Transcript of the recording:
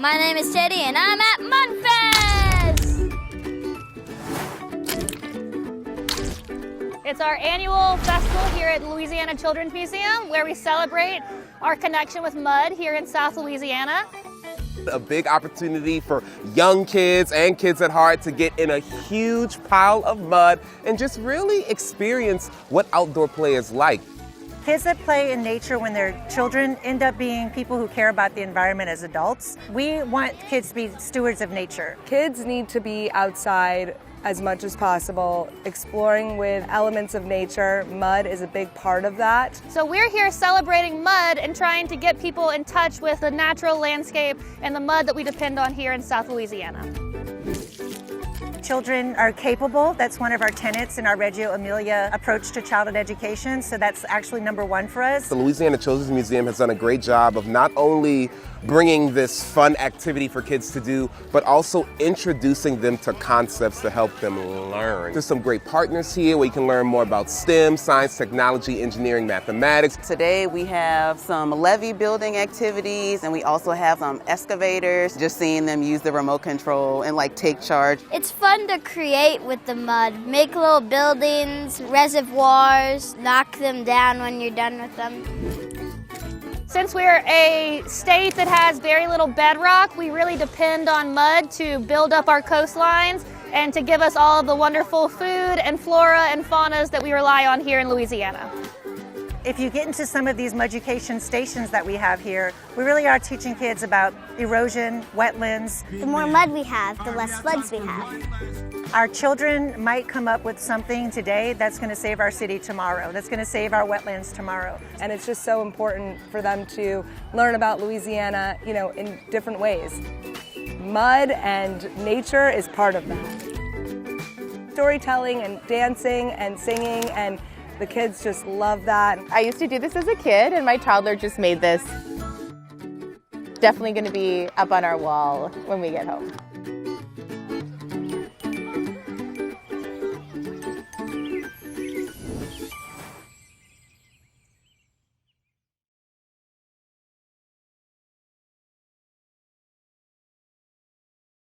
My name is Teddy and I'm at Mudfest! It's our annual festival here at Louisiana Children's Museum where we celebrate our connection with mud here in South Louisiana. A big opportunity for young kids and kids at heart to get in a huge pile of mud and just really experience what outdoor play is like. Kids that play in nature when they're children end up being people who care about the environment as adults. We want kids to be stewards of nature. Kids need to be outside as much as possible, exploring with elements of nature. Mud is a big part of that. So we're here celebrating mud and trying to get people in touch with the natural landscape and the mud that we depend on here in South Louisiana. Children are capable. That's one of our tenets in our Reggio Emilia approach to childhood education, so that's actually number one for us. The Louisiana Children's Museum has done a great job of not only bringing this fun activity for kids to do, but also introducing them to concepts to help them learn. There's some great partners here where you can learn more about STEM, science, technology, engineering, mathematics. Today we have some levee building activities, and we also have some excavators, just seeing them use the remote control and take charge. It's fun to create with the mud. Make little buildings, reservoirs, knock them down when you're done with them. Since we're a state that has very little bedrock, we really depend on mud to build up our coastlines and to give us all of the wonderful food and flora and faunas that we rely on here in Louisiana. If you get into some of these muducation stations that we have here, we really are teaching kids about erosion, wetlands. The more mud we have, the less floods we have. Our children might come up with something today that's going to save our city tomorrow, that's going to save our wetlands tomorrow. And it's just so important for them to learn about Louisiana, in different ways. Mud and nature is part of that. Storytelling and dancing and singing, and the kids just love that. I used to do this as a kid, and my toddler just made this. Definitely going to be up on our wall when we get home.